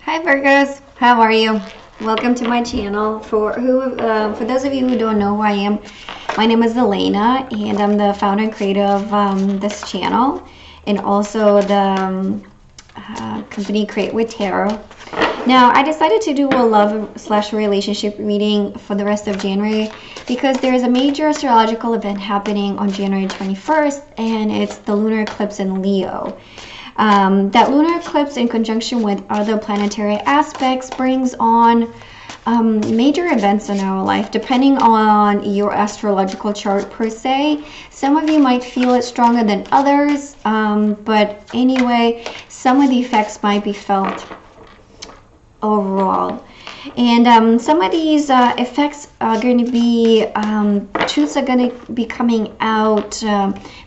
Hi Virgos, how are you? Welcome to my channel. For those of you who don't know who I am, my name is Elena, and I'm the founder and creator of this channel, and also the company Create with Tarot. Now, I decided to do a love/relationship reading for the rest of January because there is a major astrological event happening on January 21st, and it's the lunar eclipse in Leo. That lunar eclipse, in conjunction with other planetary aspects, brings on major events in our life, depending on your astrological chart per se. Some of you might feel it stronger than others, but anyway, some of the effects might be felt overall. And some of these effects are going to be, truths are going to be coming out.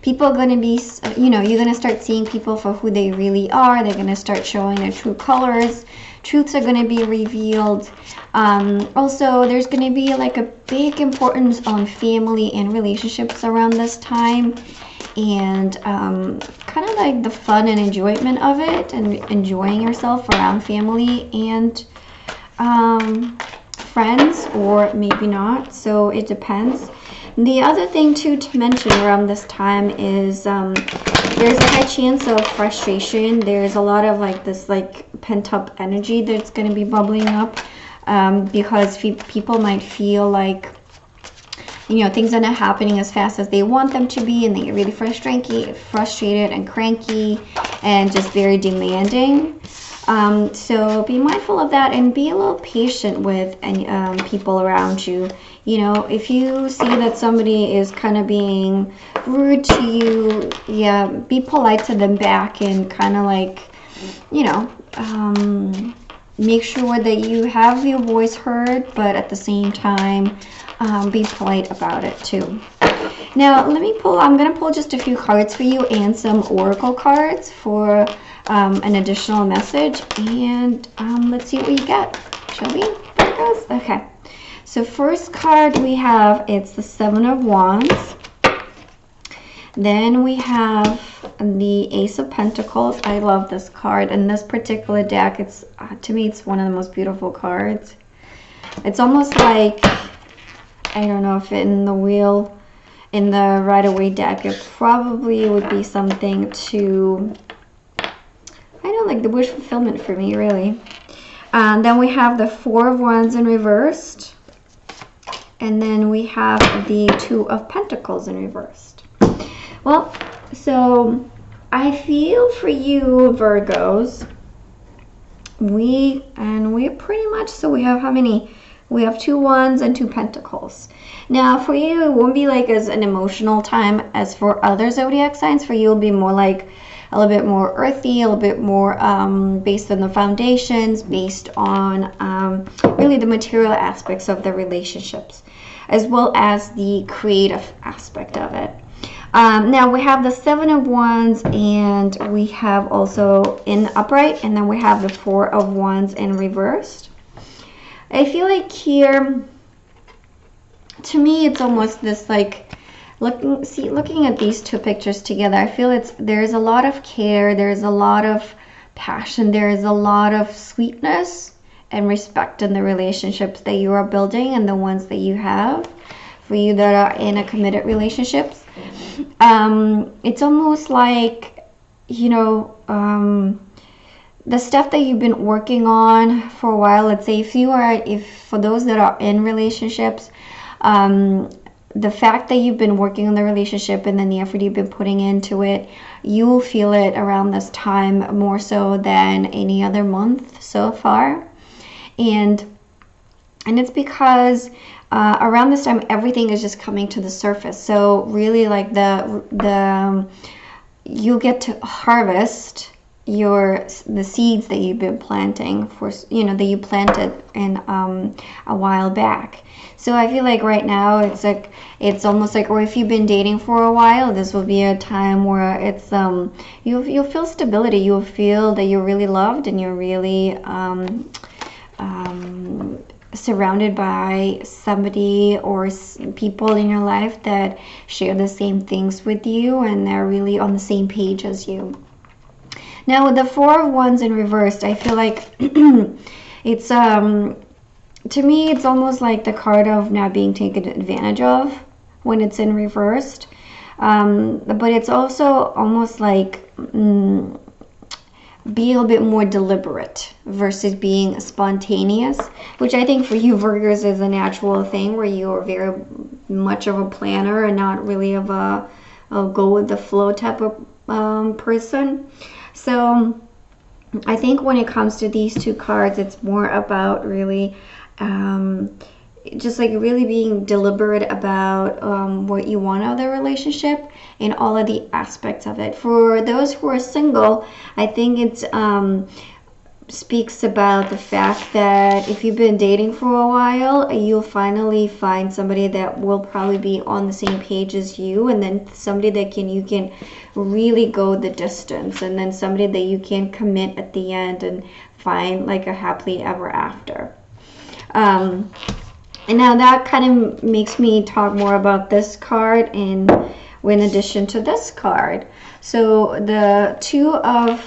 People are going to be, you're going to start seeing people for who they really are. They're going to start showing their true colors. Truths are going to be revealed. Also, there's going to be like a big importance on family and relationships around this time. And kind of like the fun and enjoyment of it, and enjoying yourself around family and friends, or maybe not, so it depends. The other thing too to mention around this time is there's a high chance of frustration. There's a lot of this pent-up energy that's going to be bubbling up, because people might feel like things are not happening as fast as they want them to be, and they get really frustrated and cranky and just very demanding. So be mindful of that and be a little patient with people around you. If you see that somebody is kind of being rude to you, yeah, be polite to them back, and kind of make sure that you have your voice heard, but at the same time, be polite about it too. Now, I'm going to pull just a few cards for you and some oracle cards for an additional message, and let's see what you get, shall we, Virgos? Okay, so first card we have, it's the Seven of Wands. Then we have the Ace of Pentacles. I love this card. In this particular deck, it's to me, it's one of the most beautiful cards. It's almost like, I don't know if in the Rider-Waite deck, it probably would be something to, like the wish fulfillment for me, really. Then we have the Four of Wands in reversed. And then we have the Two of Pentacles in reversed. Well, so I feel for you, Virgos, we're pretty much, so we have how many? We have two Wands and two Pentacles. Now, for you, it won't be like as an emotional time as for other zodiac signs. For you, it'll be more like a little bit more earthy, a little bit more based on the foundations, based on really the material aspects of the relationships, as well as the creative aspect of it. Now we have the Seven of Wands, and we have also in upright, and then we have the Four of Wands in reversed. I feel like here, to me, it's almost this looking at these two pictures together, I feel there's a lot of care, there's a lot of passion, there's a lot of sweetness and respect in the relationships that you are building and the ones that you have. For you that are in a committed relationships, it's almost like, the stuff that you've been working on for a while. Let's say for those that are in relationships, the fact that you've been working on the relationship and then the effort you've been putting into it, you will feel it around this time more so than any other month so far. And it's because around this time, everything is just coming to the surface. So really, like you'll get to harvest the seeds that you've been planting that you planted in a while back. So I feel like right now it's almost like, or if you've been dating for a while, this will be a time where it's you'll feel stability. You'll feel that you're really loved, and you're really surrounded by somebody or people in your life that share the same things with you, and they're really on the same page as you. Now with the Four of Wands in reversed, I feel like it's to me it's almost like the card of not being taken advantage of when it's in reversed. But it's also almost like be a little bit more deliberate versus being spontaneous, which I think for you Virgos is a natural thing where you are very much of a planner and not really of a go with the flow type of person. So I think when it comes to these two cards, it's more about really just like really being deliberate about what you want out of the relationship and all of the aspects of it. For those who are single, I think it's speaks about the fact that if you've been dating for a while, you'll finally find somebody that will probably be on the same page as you, and then somebody that you can really go the distance, and then somebody that you can commit at the end and find like a happily ever after. And now that kind of makes me talk more about this card in addition to this card. So the Two of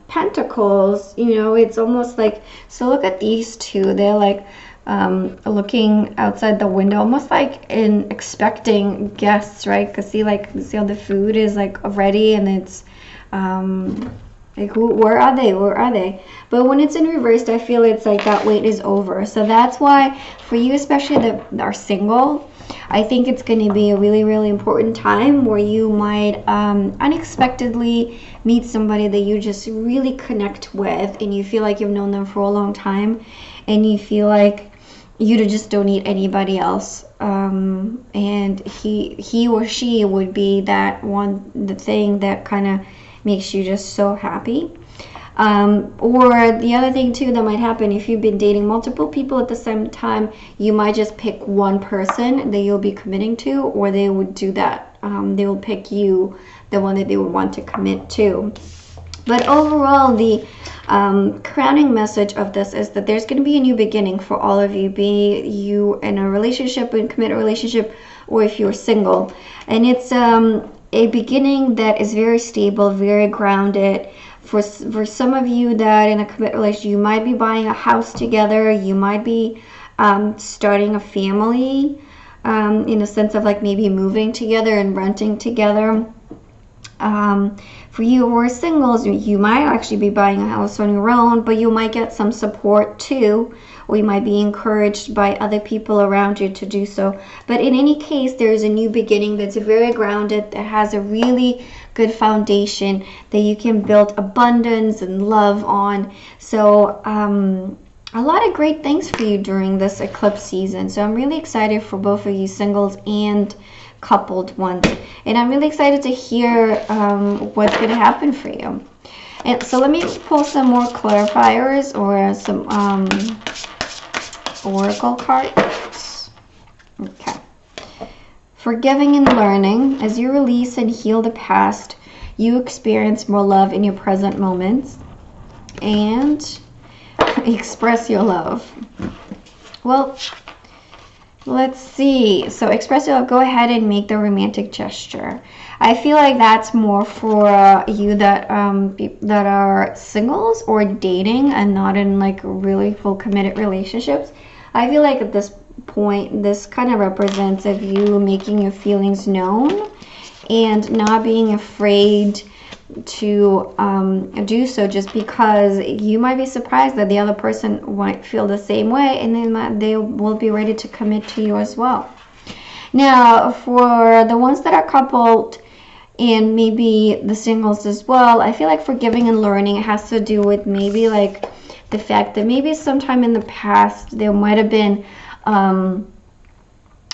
Pentacles, you know, it's almost like, so look at these two. They're like looking outside the window, almost like in expecting guests, right? Because see how the food is like ready, and it's like, where are they? But when it's in reversed, I feel it's like that wait is over. So that's why for you, especially that are single, I think it's going to be a really, really important time where you might unexpectedly meet somebody that you just really connect with, and you feel like you've known them for a long time, and you feel like you just don't need anybody else. And he or she would be that one, the thing that kind of makes you just so happy. Or the other thing too that might happen, if you've been dating multiple people at the same time, you might just pick one person that you'll be committing to, or they would do that. They will pick you, the one that they would want to commit to. But overall, the crowning message of this is that there's going to be a new beginning for all of you, be you in a relationship, in a committed relationship, or if you're single. And it's a beginning that is very stable, very grounded. For some of you that in a committed relationship, you might be buying a house together, you might be starting a family, in a sense of like maybe moving together and renting together. For you who are singles, you might actually be buying a house on your own, but you might get some support too, or you might be encouraged by other people around you to do so. But in any case, there's a new beginning that's very grounded, that has a really good foundation that you can build abundance and love on. So a lot of great things for you during this eclipse season. So I'm really excited for both of you singles and coupled ones, and I'm really excited to hear what's going to happen for you. And so let me pull some more clarifiers or some oracle cards. Okay. Forgiving and learning. As you release and heal the past, you experience more love in your present moments and express your love. Well, let's see. So express your love. Go ahead and make the romantic gesture. I feel like that's more for you that that are singles or dating and not in like really full committed relationships. I feel like at this point, this kind of represents of you making your feelings known and not being afraid to do so, just because you might be surprised that the other person might feel the same way, and then they will be ready to commit to you as well. Now, for the ones that are coupled and maybe the singles as well, I feel like forgiving and learning, it has to do with maybe like the fact that maybe sometime in the past there might have been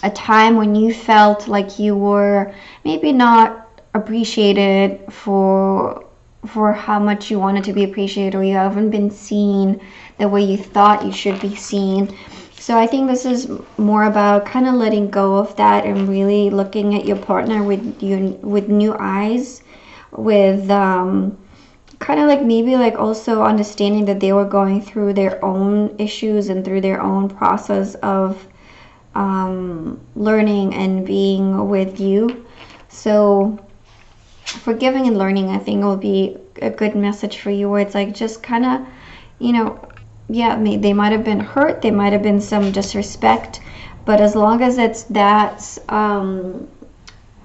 a time when you felt like you were maybe not appreciated for how much you wanted to be appreciated, or you haven't been seen the way you thought you should be seen. So I think this is more about kind of letting go of that and really looking at your partner with new eyes, with kind of like maybe like also understanding that they were going through their own issues and through their own process of learning and being with you. So forgiving and learning, I think, will be a good message for you, where it's like just kind of, you know, yeah, they might have been hurt, they might have been some disrespect, but as long as it's that,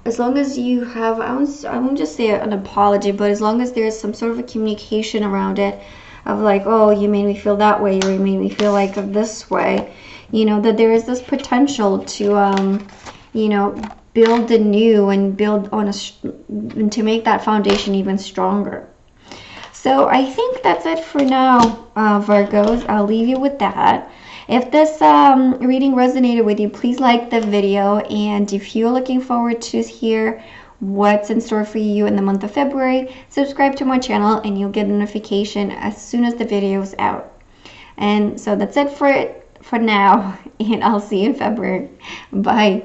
as long as you have, I won't just say an apology, but as long as there's some sort of a communication around it, of like, oh, you made me feel that way, or you made me feel like this way, you know, that there is this potential to, you know, build anew and build on and to make that foundation even stronger. So I think that's it for now, Virgos. I'll leave you with that. If this reading resonated with you, please like the video. And if you're looking forward to hear what's in store for you in the month of February, subscribe to my channel and you'll get a notification as soon as the video is out. And so that's it for now. And I'll see you in February. Bye.